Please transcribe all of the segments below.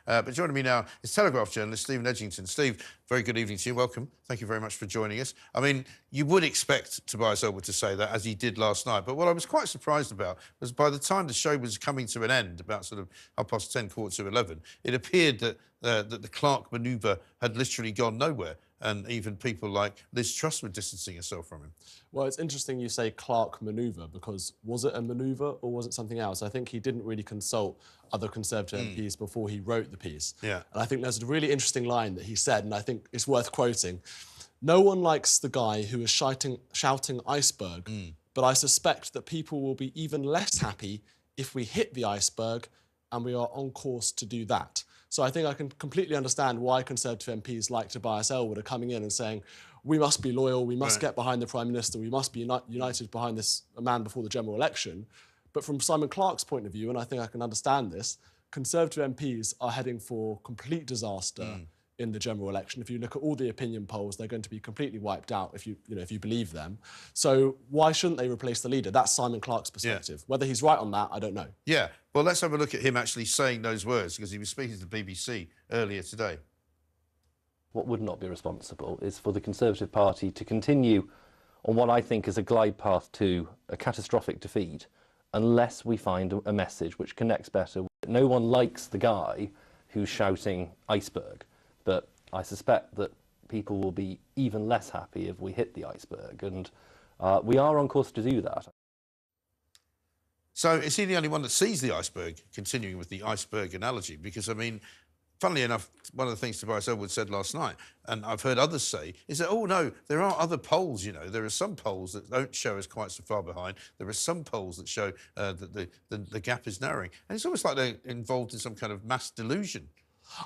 But joining me now is Telegraph journalist Steven Edginton. Steve, very good evening to you. Welcome. Thank you very much for joining us. I mean, you would expect Tobias Ellwood to say that, as he did last night. But what I was quite surprised about was by the time the show was coming to an end, about sort of 10:30, 11:15, it appeared that the Clarke manoeuvre had literally gone nowhere. And even people like Liz Truss were distancing herself from him. Well, it's interesting you say Clarke manoeuvre, because was it a manoeuvre or was it something else? I think he didn't really consult other Conservative MPs before he wrote the piece. Yeah. And I think there's a really interesting line that he said, and I think it's worth quoting. No one likes the guy who is shouting iceberg, but I suspect that people will be even less happy if we hit the iceberg, and we are on course to do that. So I think I can completely understand why Conservative MPs like Tobias Ellwood are coming in and saying, we must be loyal, we must get behind the Prime Minister, we must be united behind this man before the general election. But from Simon Clarke's point of view, and I think I can understand this, Conservative MPs are heading for complete disaster in the general election. If you look at all the opinion polls, they're going to be completely wiped out if you believe them. So why shouldn't they replace the leader? That's Simon Clarke's perspective. Whether he's right on that, I don't know. Yeah, well, let's have a look at him actually saying those words, because he was speaking to the BBC earlier today. What would not be responsible is for the Conservative Party to continue on what I think is a glide path to a catastrophic defeat, unless we find a message which connects better. No one likes the guy who's shouting iceberg, but I suspect that people will be even less happy if we hit the iceberg, and we are on course to do that. So is he the only one that sees the iceberg, continuing with the iceberg analogy? Because, I mean, funnily enough, one of the things Tobias Ellwood said last night, and I've heard others say, is that, oh, no, there are other polls, you know. There are some polls that don't show us quite so far behind. There are some polls that show that the gap is narrowing. And it's almost like they're involved in some kind of mass delusion.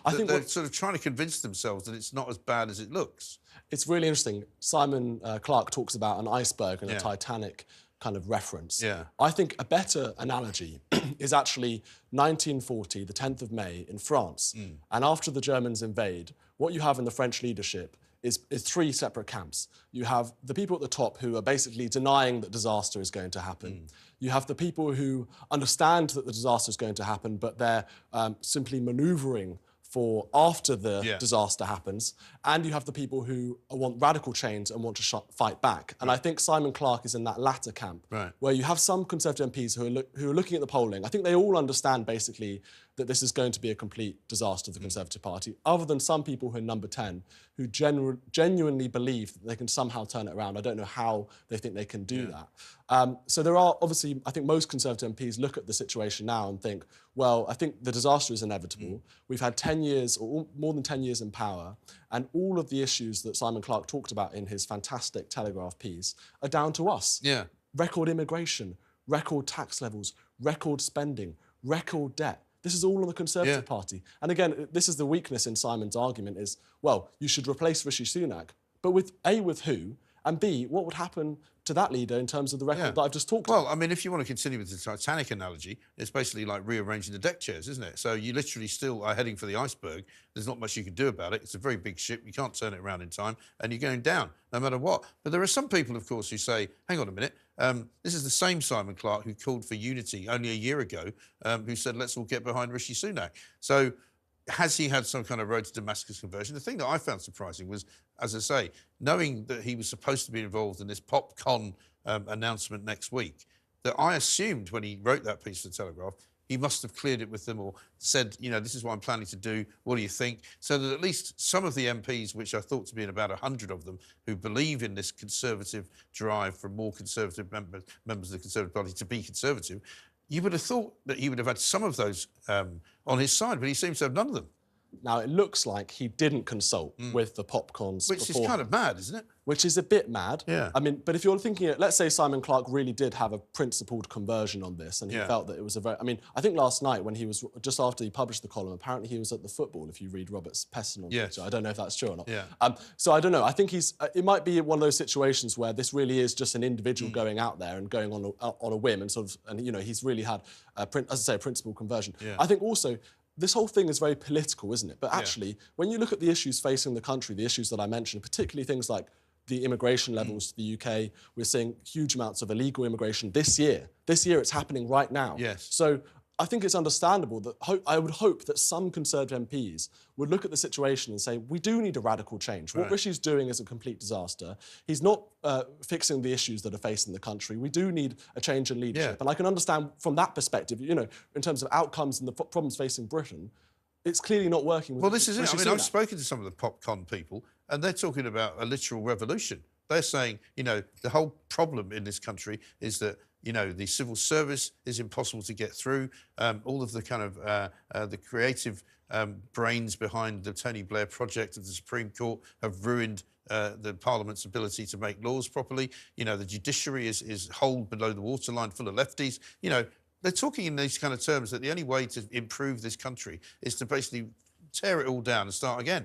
I think they're sort of trying to convince themselves that it's not as bad as it looks. It's really interesting. Simon Clarke talks about an iceberg and a Titanic kind of reference. Yeah. I think a better analogy is actually 1940, the 10th of May in France. And after the Germans invade, what you have in the French leadership is three separate camps. You have the people at the top who are basically denying that disaster is going to happen. You have the people who understand that the disaster is going to happen, but they're simply manoeuvring for after the disaster happens, and you have the people who want radical change and want to fight back. And I think Simon Clarke is in that latter camp, where you have some Conservative MPs who are looking at the polling. I think they all understand, basically, that this is going to be a complete disaster for the Conservative Party, other than some people who are number 10, who genuinely believe that they can somehow turn it around. I don't know how they think they can do that. So there are, obviously, I think most Conservative MPs look at the situation now and think, well, I think the disaster is inevitable. We've had 10 years, or more than 10 years in power, and all of the issues that Simon Clarke talked about in his fantastic Telegraph piece are down to us. Yeah. Record immigration, record tax levels, record spending, record debt. This is all on the Conservative Party. And again, this is the weakness in Simon's argument is, well, you should replace Rishi Sunak, but with A, with who, and B, what would happen to that leader in terms of the record that I've just talked about? Well, I mean, if you want to continue with the Titanic analogy, it's basically like rearranging the deck chairs, isn't it? So you literally still are heading for the iceberg. There's not much you can do about it. It's a very big ship. You can't turn it around in time, and you're going down no matter what. But there are some people, of course, who say, hang on a minute, this is the same Simon Clarke who called for unity only a year ago, who said, let's all get behind Rishi Sunak. So has he had some kind of road to Damascus conversion? The thing that I found surprising was, as I say, knowing that he was supposed to be involved in this Popcon announcement next week, that I assumed when he wrote that piece for the Telegraph, he must have cleared it with them or said, you know, this is what I'm planning to do, what do you think? So that at least some of the MPs, which I thought to be in about 100 of them, who believe in this Conservative drive from more Conservative members of the Conservative Party to be Conservative, you would have thought that he would have had some of those on his side, but he seems to have none of them. Now, it looks like he didn't consult with the Popcons Which is kind of mad, isn't it? Which is a bit mad. Yeah. I mean, but if you're thinking, let's say Simon Clarke really did have a principled conversion on this, and he felt that it was a very... I mean, I think last night when he was, just after he published the column, apparently he was at the football, if you read Robert Peston on Twitter. I don't know if that's true or not. So I don't know. I think he's... it might be one of those situations where this really is just an individual going out there and going on a whim and sort of... And, you know, he's really had, as I say, a principled conversion. I think also... This whole thing is very political, isn't it? But actually, when you look at the issues facing the country, the issues that I mentioned, particularly things like the immigration levels to the UK, we're seeing huge amounts of illegal immigration this year. This year, it's happening right now. Yes. So I think it's understandable that I would hope that some Conservative MPs would look at the situation and say, we do need a radical change. What Rishi's doing is a complete disaster. He's not fixing the issues that are facing the country. We do need a change in leadership. And I can understand from that perspective, you know, in terms of outcomes and the problems facing Britain, it's clearly not working with this is it. Rishi I mean, Sunak. I've spoken to some of the Popcon people, and they're talking about a literal revolution. They're saying, you know, the whole problem in this country is that, you know, the civil service is impossible to get through. All of the kind of the creative brains behind the Tony Blair project of the Supreme Court have ruined the Parliament's ability to make laws properly. You know, the judiciary is holed below the waterline, full of lefties. You know, they're talking in these kind of terms that the only way to improve this country is to basically tear it all down and start again.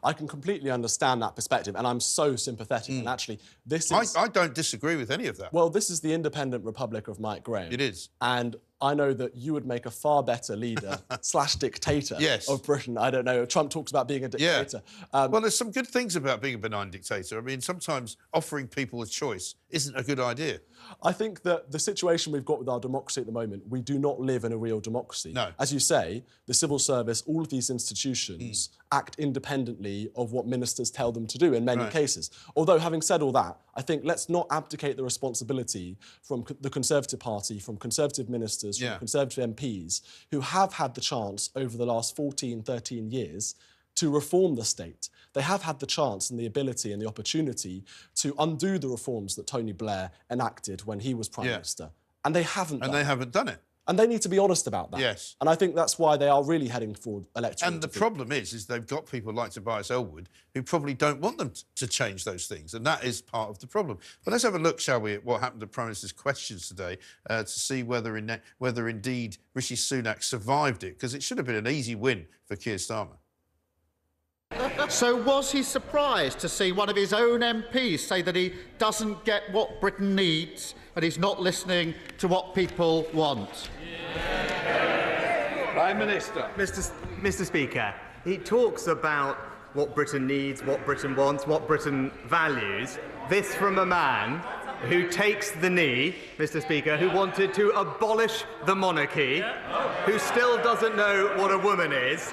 I can completely understand that perspective, and I'm so sympathetic. And actually, this is... I don't disagree with any of that. Well, this is the independent republic of Mike Graham. It is. And I know that you would make a far better leader / dictator of Britain. I don't know. Trump talks about being a dictator. Well, there's some good things about being a benign dictator. I mean, sometimes offering people a choice isn't a good idea. I think that the situation we've got with our democracy at the moment, we do not live in a real democracy. No. As you say, the civil service, all of these institutions act independently of what ministers tell them to do in many cases. Although, having said all that, I think let's not abdicate the responsibility from the Conservative Party, from Conservative ministers, from Conservative MPs, who have had the chance over the last 14, 13 years to reform the state. They have had the chance and the ability and the opportunity to undo the reforms that Tony Blair enacted when he was Prime Minister. And they haven't done it. And they haven't done it. And they need to be honest about that. Yes. And I think that's why they are really heading for electoral And the defeat. problem is they've got people like Tobias Ellwood who probably don't want them to change those things, and that is part of the problem. But let's have a look, shall we, at what happened to Prime Minister's questions today to see whether indeed Rishi Sunak survived it, because it should have been an easy win for Keir Starmer. So was he surprised to see one of his own MPs say that he doesn't get what Britain needs and he's not listening to what people want? Prime Minister. Mr. Speaker, he talks about what Britain needs, what Britain wants, what Britain values. This from a man who takes the knee, Mr. Speaker, who wanted to abolish the monarchy, who still doesn't know what a woman is.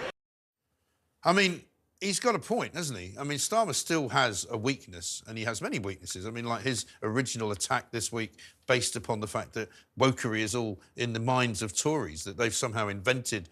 I mean, he's got a point, hasn't he? I mean, Starmer still has a weakness, and he has many weaknesses. I mean, like his original attack this week based upon the fact that wokery is all in the minds of Tories, that they've somehow invented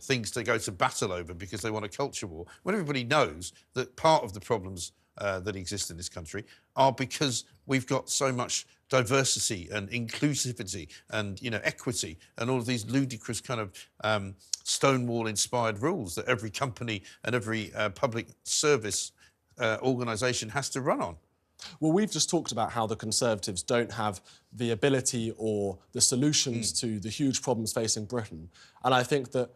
things to go to battle over because they want a culture war, when everybody knows that part of the problems that exist in this country are because we've got so much diversity and inclusivity and, you know, equity and all of these ludicrous kind of Stonewall-inspired rules that every company and every public service organisation has to run on. Well, we've just talked about how the Conservatives don't have the ability or the solutions to the huge problems facing Britain. And I think that,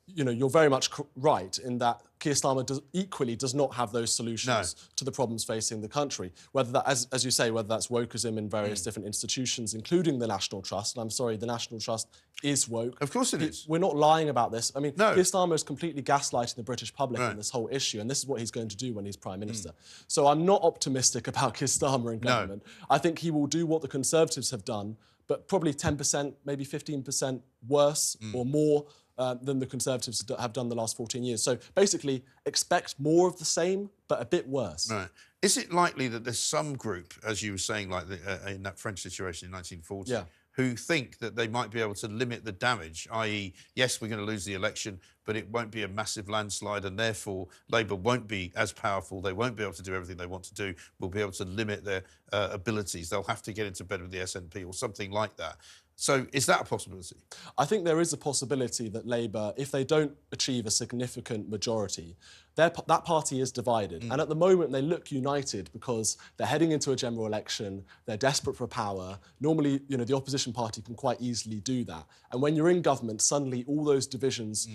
you know, you're very much right in that Keir Starmer equally does not have those solutions to the problems facing the country. Whether that, as you say, whether that's wokeism in various different institutions, including the National Trust. And I'm sorry, the National Trust is woke. Of course it is. We're not lying about this. I mean, Keir Starmer is completely gaslighting the British public on this whole issue, and this is what he's going to do when he's Prime Minister. So I'm not optimistic about Keir Starmer in government. I think he will do what the Conservatives have done, but probably 10%, maybe 15% worse or more than the Conservatives have done the last 14 years. So basically, expect more of the same, but a bit worse. Right. Is it likely that there's some group, as you were saying, like in that French situation in 1940, who think that they might be able to limit the damage, i.e., yes, we're going to lose the election, but it won't be a massive landslide, and therefore Labour won't be as powerful, they won't be able to do everything they want to do, will be able to limit their abilities, they'll have to get into bed with the SNP or something like that. So is that a possibility? I think there is a possibility that Labour, if they don't achieve a significant majority, that party is divided. And at the moment, they look united because they're heading into a general election, they're desperate for power. Normally, you know, the opposition party can quite easily do that. And when you're in government, suddenly all those divisions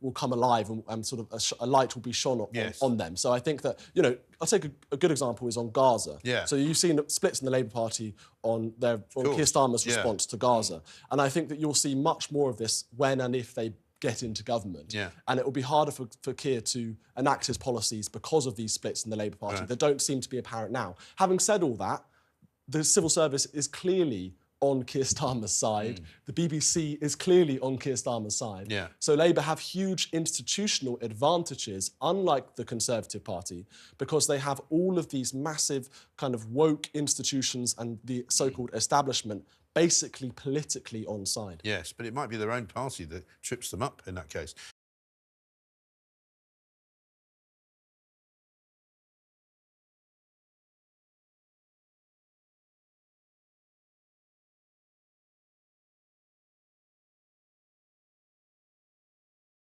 will come alive and sort of a light will be shone on them. So I think that, you know, I'll take a good example is on Gaza. So you've seen splits in the Labour Party on Keir Starmer's response to Gaza. And I think that you'll see much more of this when and if they get into government. And it will be harder for Keir to enact his policies because of these splits in the Labour Party that don't seem to be apparent now. Having said all that, the civil service is clearly on Keir Starmer's side. The BBC is clearly on Keir Starmer's side. Yeah. So Labour have huge institutional advantages, unlike the Conservative Party, because they have all of these massive kind of woke institutions and the so-called establishment basically politically on side. Yes, but it might be their own party that trips them up in that case.